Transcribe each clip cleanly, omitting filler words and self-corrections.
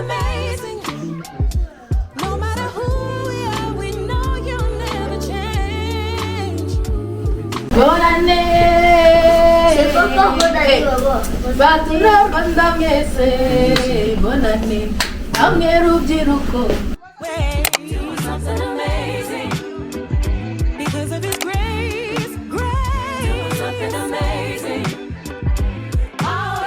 amazing. No matter who we are, we know you'll never change. Bonne année. C'est pas bonne année. Batula bandamese. Bonne année. Amgeru jiruko. Do something amazing because of His grace. Do something amazing. Oh,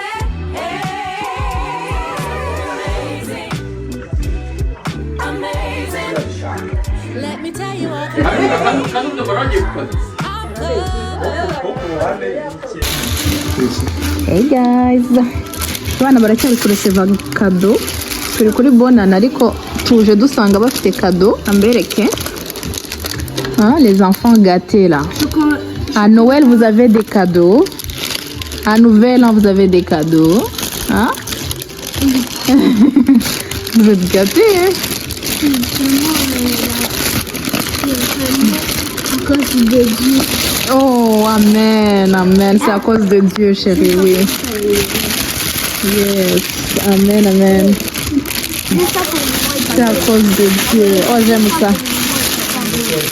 amazing, amazing. Let me tell you all Hey guys, abana baracyari kureseva kado, turi kuri bonana ariko tuje dusanga bafite kado, ambereke. Les enfants gâtés là. À Noël vous avez des cadeaux, à Nouvel An vous avez des cadeaux, hein? Vous êtes gâtés, hein? À cause de Dieu. Oh, amen, amen. C'est à cause de Dieu, chérie, oui. Yes, amen, amen. C'est à cause de Dieu. Oh, j'aime ça.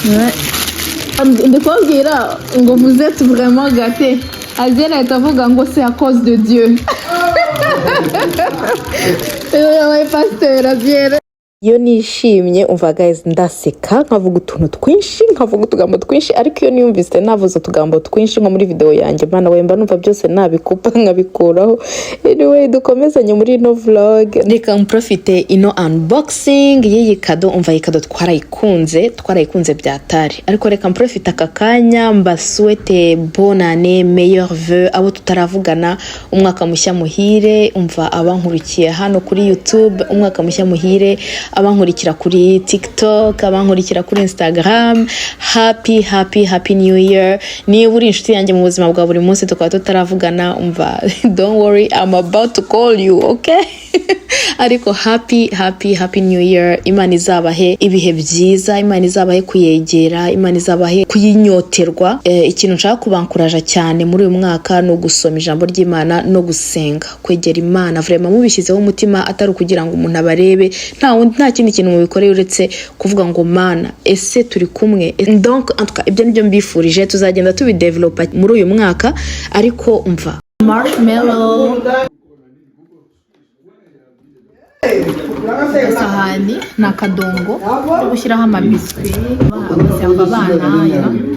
Ouais. Ndikubwira ngo vous êtes vraiment gâtés. Aziana itavuga ngo c'est à cause de Dieu. Ouais, pasteur, Aziana. Iyo nishimye umva guys ndaseka nkavuga utuntu twinshi nkavuga utugambo twinshi ariko iyo niyumvise navuze utugambo twinshi nko muri video yanjye bana wemba numva byose nabikupa nkabikuraho. Anyway dukomezanye muri ino vlog reka mprofite ino unboxing y'iyi kado umva iyi kado twarayikunze byatari ariko reka mprofite aka kanya mbaswete bonne année meilleur vœu abo tutaravugana umwaka mushya muhire umva abankurikiye hano kuri YouTube umwaka mushya muhire abankurikira kuri TikTok abankurikira kuri Instagram happy new year niba uri inshuti yanjye mu buzima bwa buri munsi tukaba tutaravugana umva don't worry I'm about to call you okay ariko happy new year Imana izabahe ibihe byiza Imana izabahe kuyegera Imana izabahe kuyinyoterwa ikintu nshaka kubankuraje cyane muri uyu mwaka no gusoma ijambo ry'Imana no gusenga kwegera Imana vraiment mubishyizeho umutima atari kugira ngo umuntu abarebe nta kindi kintu mubikoreye uretse kuvuga ngo Mana ese turi kumwe donc en tout cas ibyo nibyo mbifurije tuzagenda tubidevelopa muri uyu mwaka ariko umva marshmallow sahani na kadongo yo gushyiraho amabiswi abasanga abana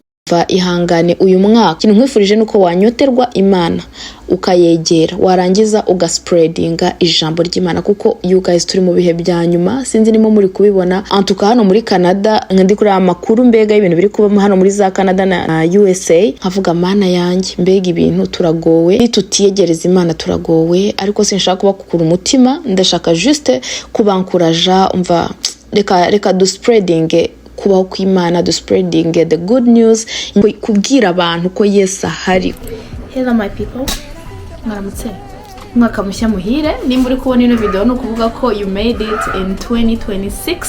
ihangane uyu mwaka ikintu nkwifurije nuko wanyoterwa Imana ukayegera warangiza ugaspreadinga ijambo ry'Imana kuko you guys turi mu bihe bya nyuma sinzi nimo muri kubibona antuka hano muri Canada nkandi kuri amakuru mbega ibintu biri kuba hano muri za Canada na USA nkavuga Mana yanjye mbega ibintu turagowe tutiyegereza Imana turagowe ariko sinshaka kubakukura umutima ndashaka juste kubankuraja umva reka do spreading kubaho kw'Imana do spreading the good news kubwira abantu ko Yesu ahari. Hello my people, mwaramutse mwaka mushya muhire nimba uri kubona ino video no kuvuga ko you made it in 2026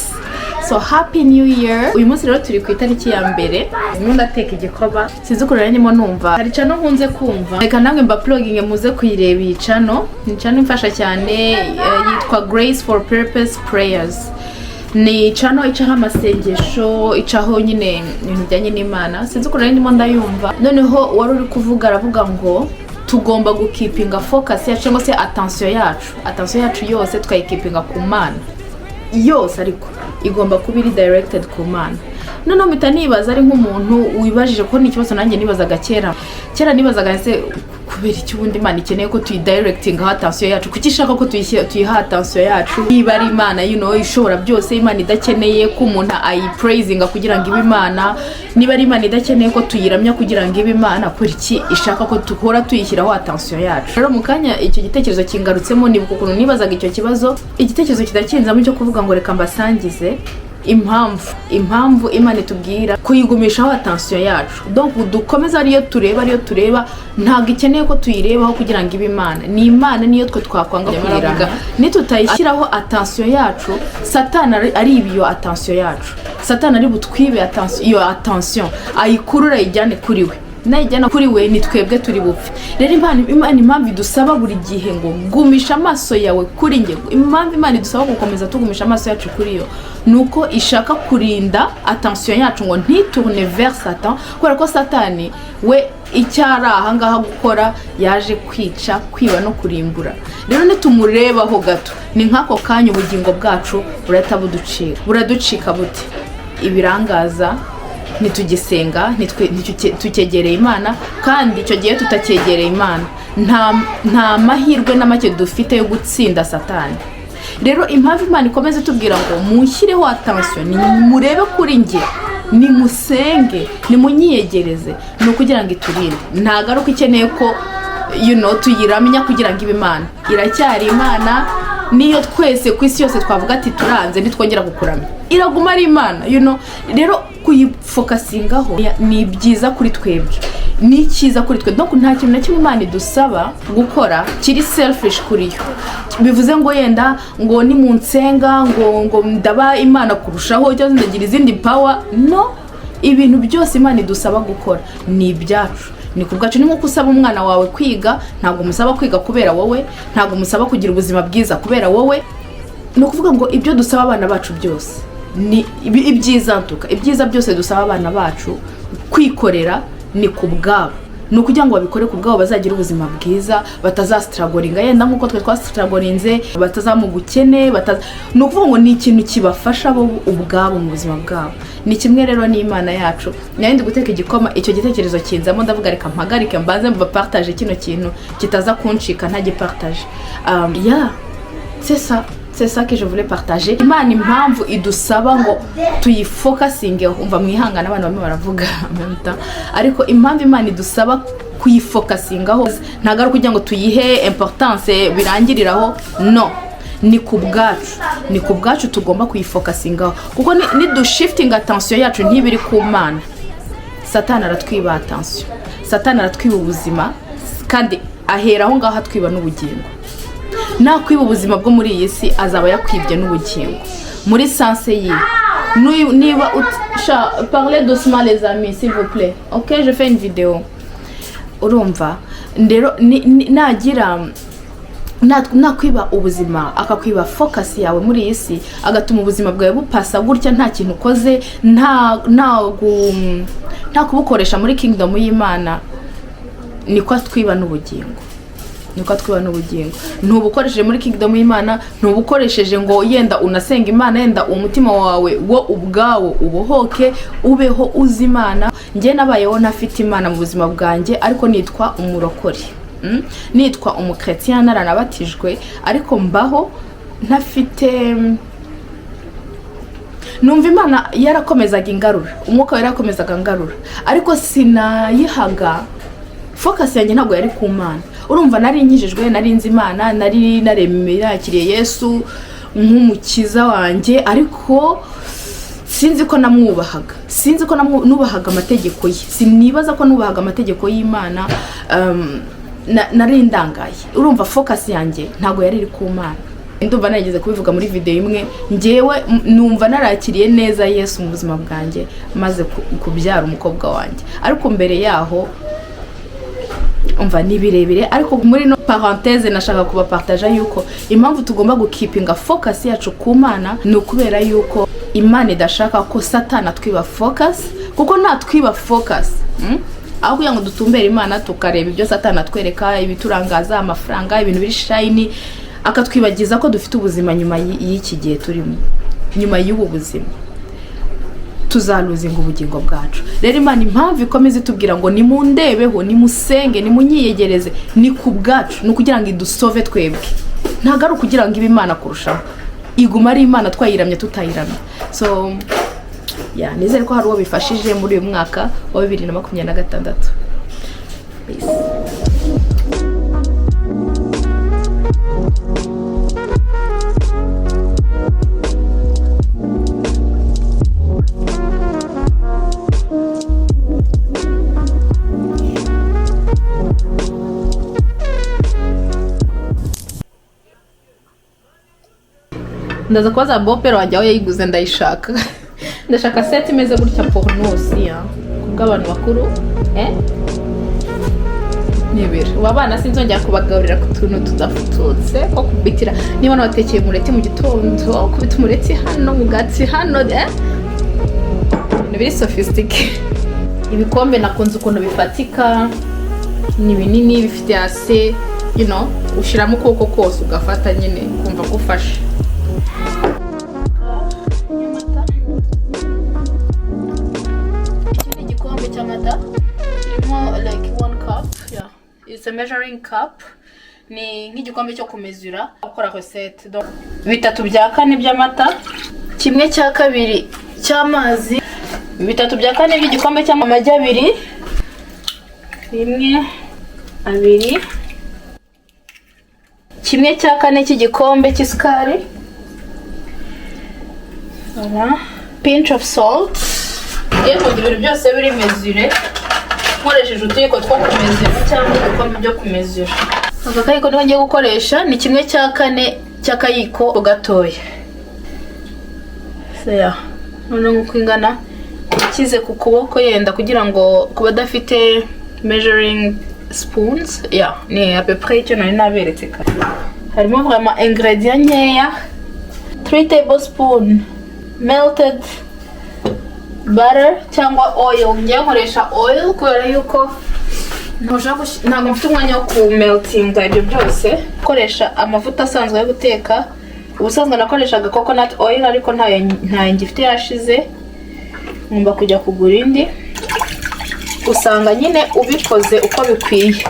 so happy new year. Uyu munsi rero turi ku itariki ya mbere ndateka igikoba sinzi ko rero nimo numva hari cano nkunze kumva reka namwe mba plugging muze kuyireba iyi cano ni cano imfasha cyane yitwa Grace for Purpose Prayers ni channel icaho amasengesho icaho nyine ibintu bijyanye n'Imana sinzi ko nari ndimo ndayumva noneho wari uri kuvuga aravuga ngo tugomba gukipinga focus yacu cyangwa se attention yacu yose twayikipinga ku Mana yose ariko igomba kuba iri directed ku Mana. Noneho mpita nibaza ari nk'umuntu wibajije ko n'ikibazo nanjye nibazaga kera nibazaga ese kubera iki ubundi Imana ikeneye ko tuyidirecting aho attention yacu kuki ishaka ko tuyiha attention yacu niba ari Imana ishobora byose Imana idakeneye ko umuntu ayipraisinga kugira ngo ibe Imana niba ari Imana idakeneye ko tuyiramya kugira ngo ibe Imana kuri iki ishaka ko tukora tuyishyiraho attention yacu. Rero mu kanya icyo gitekerezo kingarutsemo nibuka ukuntu nibazaga icyo kibazo igitekerezo kidakinzamo cyo kuvuga ngo reka mbasangize impamvu Imana itubwira kuyigumishaho attention yacu donc dukomeza ariyo tureba ntago ikeneye ko tuyirebaho kugira ngo ibe Imana ni Imana niyo twe twakwanga kuyiramya nitutayishyiraho attention yacu Satani ari ibiyo attention yacu Satani ari butwibe iyo attention ayikurura ijyane kuri we najyana kuri we ni twebwe turi bupfe. Rero Imana impamvu idusaba buri gihe ngo gumisha amaso yawe kuri njye, impamvu Imana idusaba gukomeza tugumisha amaso yacu kuri yo, nuko ishaka kurinda attention yacu ngo ntitourne vers Satan, kubera ko Satani we icyara ahangaha gukora yaje kwica, kwiba no kurimbura. Rero nitumurebaho gato ni nkako kanya ubugingo bwacu burata buraducika buti ibirangaza nitugisenga tukegereye Imana, kandi icyo gihe tutakegereye Imana nta mahirwe na make dufite yo gutsinda Satani. Rero impamvu Imana ikomeze tubwira ngo mushyireho attention, ni murebe kuri njye, ni musenge, ni munyiyegereze, no kugira ngo iturinde. Ntagaruka ikeneye ko tuyiramenya kugira ngo ibe Imana, iracyari Imana. Niyo twese ku isi yose twavuga ati turanze ntitwongera kukuramya, iraguma ari Imana. Rero kuyifokasingaho ni byiza kuri twebwe, ni cyiza kuri twe. Donc nta kintu na kimwe Imana idusaba gukora kiri selfish kuri yo, bivuze ngo yenda ngo ni munsenga ngo ndaba Imana kurushaho cyangwa ndagira izindi power. No, ibintu byose Imana idusaba gukora ni ibyacu, ni kubwacu. Ni nko usaba umwana wawe kwiga, ntabwo umusaba kwiga kubera wowe, ntabwo umusaba kugira ubuzima bwiza kubera wowe. No kuvuga ngo ibyo dusaba abana bacu byose ni ibyiza byose dusaba abana bacu kwikorera ni kubwabo, ni ukugira ngo babikore kubwabo, bazagira ubuzima bwiza, batazastragoringa yenda nkuko twe twastragorinze, batazamugukene, ni ukuvuga ngo ni ikintu kibafasha bo ubwabo mu buzima bwabo. Ni kimwe rero ni Imana yacu. Nayindi guteka igikoma, icyo gitekerezo kinzamo ndavuga reka mpagarike mbanze mbapartage kino kintu kitaza kuncika ntagipartage. C'est ça que je voulais partager. Imana impamvu idusaba ngo tuyifokasingeho, umva mwihangana abantu bamwe baravuga ariko impamvu Imana idusaba kuyifokasingaho ntago ari kugira ngo tuyihe importance birangiriraho. No, ni kubwacu tugomba kuyifokasingaho, kuko ni dushifting attention yacu ntibiri ku Mana, Satani aratwiba attention, Satani aratwiba ubuzima, kandi ahera aho ngaho atwiba n'ubugingo. Nakwiba ubuzima bwo muri iyi si azaba yakwibye n'ubugingo muri sanse ye. Niba parlez doucement les amis s'il vous plaît, ok, je fais une vidéo. Urumva ndero nagira nakwiba ubuzima, akakwiba focus yawe muri iyi si, agatuma ubuzima bwawe bupasa gutya nta kintu ukoze, nta kubukoresha muri kingdom y'Imana, niko twiba n'ubugingo. Ntubukoresheje muri kingdom y'Imana, ntubukoresheje ngo yenda unasenga Imana, yenda umutima wawe wo ubwawo ubohoke ubeho uzi Imana. Nge nabayeho nafite Imana mu buzima bwanjye, ariko nitwa umurokore, nitwa umukretien, naranabatijwe, ariko mbaho ntafite. Numva Imana yarakomezaga ingarura, umwuka yarakomezaga ngarura, ariko sinayihaga focus yanjye ntabwo yari ku Mana. Urumva nari nkijijwe, nari nzi Imana, nari naremerakiriye Yesu nk'umukiza wanjye, ariko sinzi ko namwubahaga, sinzi ko nubahaga amategeko ye, sinibaza ko nubahaga amategeko y'Imana. Nari ndangaye. Urumva focus yanjye ntabwo yari iri ku Mana. Ndumva narigeze kubivuga muri video imwe, ngewe numva narakiriye neza Yesu mu buzima bwanjye maze kubyara umukobwa wanjye, ariko mbere yaho umva ni birebire. Ariko muri no parenthèse nashaka kubapartager yuko impamvu tugomba gukipinga focus yacu ku Mana ni ukubera yuko Imana idashaka ko Satani atwiba focus, kuko natwiba focus aho kugira ngo dutumbere Imana tukareba ibyo Satani atwereka, ibiturangaza, amafaranga, ibintu biri shiny, akatwibagiza ko dufite ubuzima nyuma y'iki gihe turimo. Nyuma y'ubu buzima tuzaluzinga ubugingo bwacu. Rero Imana impamvu ikomeze itubwira ngo nimundebeho, nimusenge, nimunyiyegereze, ni kubwacu, no kugira ngo idusove twebwe. Ntago ari kugira ngo ibe Imana kurushaho, iguma ari Imana twayiramye tutayiramye. So nizere ko hari uwo bifashije muri uyu mwaka wa 2026. Peace. Ndaza kubaza bopero wanjye aho yayiguze, ndayishaka. Ndashaka set imeze gutya porno si kubw'abantu bakuru. nibira abana sinzongera kubagaburira ku tuntu tudafututse ko kubitira niba nabatekeye umureti mu gitondo kubita umureti hano mu gatsi hano ni biri sophistique. Ibikombe nakunze ukuntu bifatika, ni binini bifite hasi ushyiramo ukuboko kose ugafata nyine kumva gufasha. Iki ni igikombe cy'amata kirimo like 1 cup. Yeah, it's a measuring cup. Ni nk'igikombe cyo kumezura ukora recette. Donc 3/4 by'amata, 1/2 cy'amazi, 3/4 by'igikombe cy'amagi 2, 1, 2, 1/4 cy'igikombe cy'isukari, voilà, pinch of salt. Ibintu byose biri mezure nkoresheje utuyiko two kumezura cyangwa ibikombe byo kumezura. Aka kayiko niho ngiye gukoresha ni 1/4 cy'akayiko gatoya. Seya none nguko ingana ikize ku kuboko yenda kugira ngo kuba dafite measuring spoons. Ni à peu près icyo nari naberetse kare. Harimo vraiment ingredient nkeya. 3 tablespoons melted butter cyangwa oil. Ngiye nkoresha oil kubera yuko ntabwo mfite umwanya wo kumeltinga ibyo byose. Koresha amavuta asanzwe yo guteka. Ubusanzwe nakoreshaga coconut oil ariko ntayo ngifite yashize. Ngomba kujya kugura indi. Usanga nyine ubikoze uko bikwiye.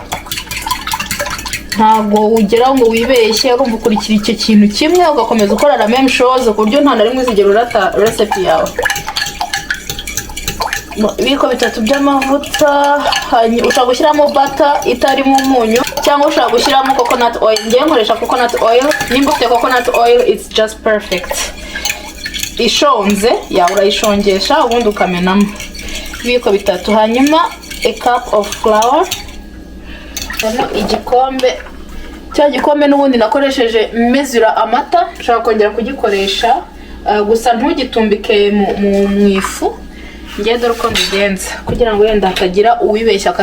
Ntabwo ugera ngo wibeshye urumva ukurikira icyo kintu kimwe ugakomeza ukora la même chose ku buryo nta na rimwe uzigera urata recipe yawe. Ibiko 3 by'amavuta, ushaka gushyiramo butter itarimo umunyu cyangwa ushaka gushyiramo coconut oil. Ngiye nkoresha coconut oil. Nimba ufite coconut oil it's just perfect. Ishonze urayishongesha ubundi ukamenamo. Ibiko 3, hanyuma a cup of flour. Igikombe cya gikombe n'ubundi nakoresheje mezura amata. Ushaka kongera kugikoresha gusa ntugitumbike mu ifu. Ngiye dore uko mbigenza kugira ngo yenda hatagira uwibeshya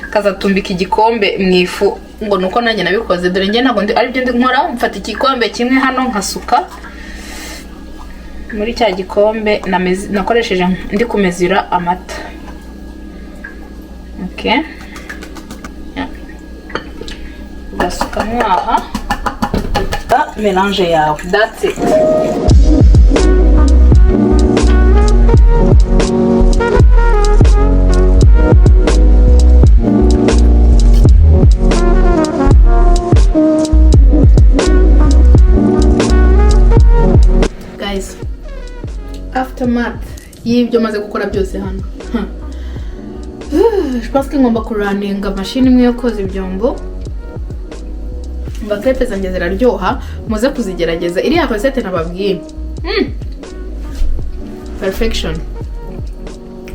kazatumbika igikombe mu ifu ngo nuko nanjye nabikoze. Dore ngiye ntabwo ari byo ndi nkora. Mfata igikombe kimwe hano nkasuka muri cya gikombe nakoresheje ndi kumezura amata. Okay, ugasuka mwaha mélange yawe. That's it. Guys, aftermath y'ibyo maze gukora byose hano, je pense que ngomba kuraninga machine imwe yo koza ibyombo. Crepe zanjye ziraryoha, muze kuzigerageza. Iriya recette nababwiye perfection.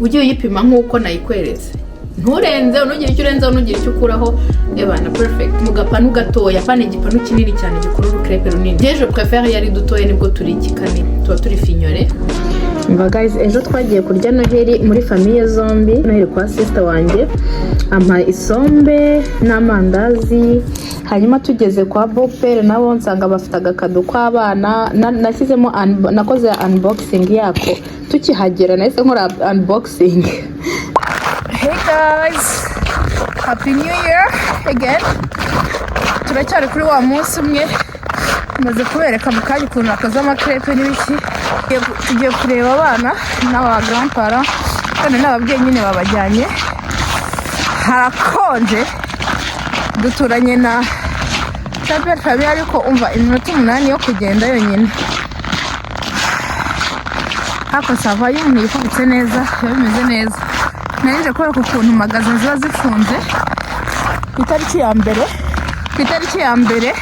Ugiye uyipima nk'uko nayikweretse, nturenze unugira icyo urenze unugira icyo ukuraho. Ebana perfect. Mugapanu gatoya pane igipanu kinini cyane gikurura crepe runini. Je préfère yari dutoye nibwo turi ikikani tuba turi finyore. Mba guys, ejo twagiye kurya Noheli muri famille zombi. Noheli kwa sister wanjye ampa isombe n'amandazi. Hanyuma tugeze kwa Bopere nabo nsanga bafite agakado kw'abana. Nashyizemo nakoze unboxing yako. Tukihagera nahise nkora unboxing. Hey guys, happy new year again. Turacyari kuri wa munsi umwe maze kubereka mu kanya ukuntu akoze amakrepe n'ibiki. Tugiye kureba abana n'aba grandparents kandi n'ababyeyi nyine babajyanye. Harakonje, duturanye na Sabert Fabi ariko umva iminota 8 yo kugenda yonyine. Hako sava y'umuntu yifubitse neza, bimeze neza. Naje kubera ukuntu magaza ziba zifunze. Ku itariki ya mbere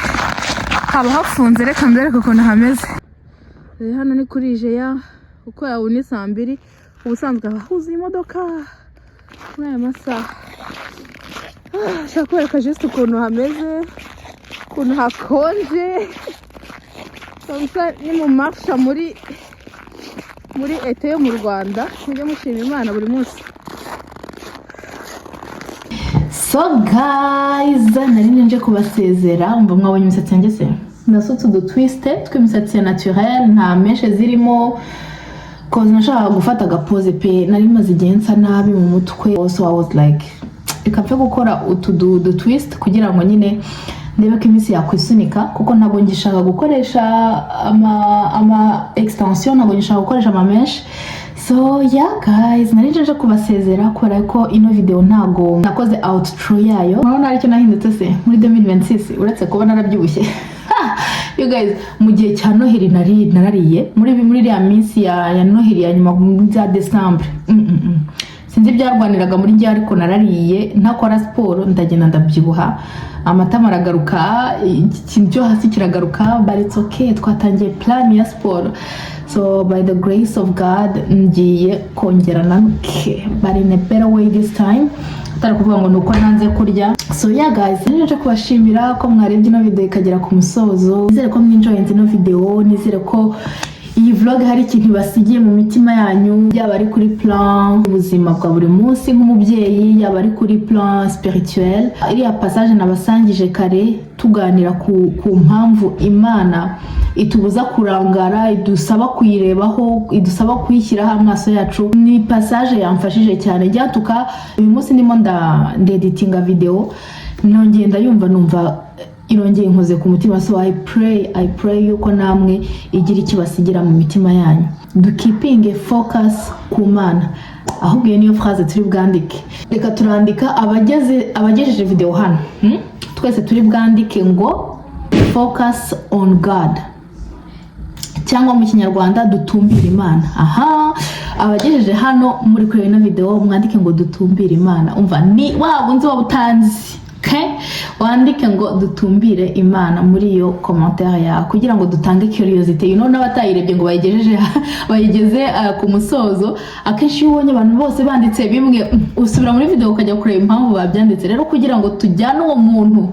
haba hafunze. Reka mbere ukuntu hameze. Hano ni kuri Jeya uko yabuni 2 ubusanzwe abahuza imodoka muri aya masaha. Shaka kwereka just ukuntu hameze, ukuntu hakonje. Samsa ni mu marsha muri ete yo mu Rwanda. Mujye mushima Imana buri munsi. So guys, nari nje kubasezera. Umva mwabonye imisatsi yanjye se nasutse udutwiste tw'imisatsi ya naturel, nta meshe zirimo koza nashaka gufata agapoze pe, nari maze igihe nsa nabi mu mutwe. So I was like reka mfe gukora utu twist kugira ngo nyine ndebe ko iminsi yakwisunika, kuko ntabwo ngishaka gukoresha ama extension, ntabwo ngishaka gukoresha ama mesh. So yeah guys, nari nje kubasezera kubera ko ino video ntago nakoze outro yayo. Murabona aricyo nahindutse se muri 2026 uretse kuba narabyibushye. You guys, mu gihe cya Noheli narariye muri ya minsi ya Noheli ya nyuma ya December. Sinzi byarwaniraga muri njye ariko narariye ntakora siporo ndagenda ndabyibuha, amatama aragaruka, ikintu cyo hasi kiragaruka, but it's okay, twatangiye plan ya siporo. So by the grace of God ngiye kongera nanuke, but in a better way this time, atari kuvuga ngo nuko nanze kurya. So yeah guys, nje kubashimira ko mwarebye ino video ikagera ku musozo. Nizere ko mwinjoyinze ino video, nizere ko iyi vlog hari ikintu basigiye mu mitima yanyu, yaba ari kuri plan ubuzima bwa buri munsi nk'umubyeyi, yaba ari kuri plan spirituel. Iriya passage nabasangije kare tuganira ku mpamvu Imana itubuza kurangara, idusaba kuyirebaho, idusaba kuyishyiraho amaso yacu, ni passage yamfashije cyane. Ryatuka uyu munsi ndimo ndeditinga video, nongeye ndayumva numva irongeye nkoze ku mutima. So I pray yuko namwe igira ikibasigira mu mitima yanyu. Do keeping a focus ku Mana. Ahubwo niyo phrase turi bwandike. Reka turandika abagejeje video hano. Twese turi bwandike ngo focus on God. Cyangwa mu Kinyarwanda dutumbire Imana. Aha, abagejeje hano muri kureba ino video mwandike ngo dutumbire Imana. Umva ni waba unzi wabutanzi. Okay? Wandike ngo dutumbire Imana muri iyo commentaire ya kugira ngo dutange curiosity. N'abatayirebye ngo bayigeze ku musozo. Akenshi ubonye abantu bose banditse bimwe, usubira muri video ukajya kureba impamvu babyanditse. Rero kugira ngo tujyane uwo muntu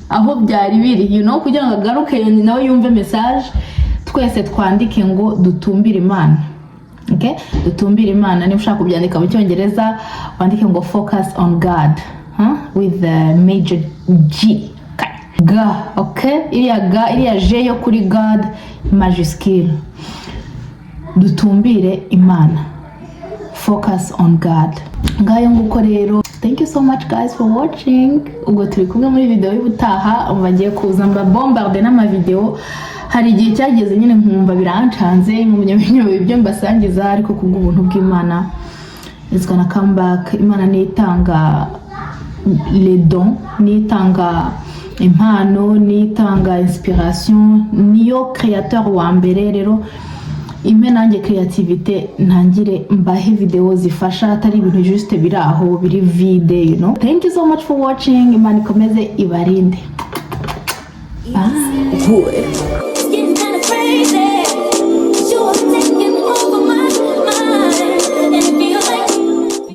aho byari biri, kugira ngo agaruke nawe yumve message, twese twandike ngo dutumbire Imana. Okay? Dutumbire Imana. Niba ushaka kubyandika mu Cyongereza wandike ngo focus on God. With the major G. G, okay? Iriya J yo kuri God majuscule. Dutumbire Imana. Focus on God. Ngayo nguko rero. Thank you so much guys for watching. Ubwo turi kumwe muri video y'ubutaha, bagiye kuza bombarde n'ama video. Hari igihe cyageze nyine nkumva birancanze, nk'umunyabinyo ibyo mbasangiza, ariko kubw'ubuntu bw'Imana it's gonna come back. Imana nitanga les dons, nitanga impano, nitanga inspiration, niyo créateur wa mbere. Rero impe nanjye creativité, ntangire mbahe video zifasha, atari ibintu juste biraho biri vide, Thank you so much for watching. Imana ikomeze ibarinde. Bye.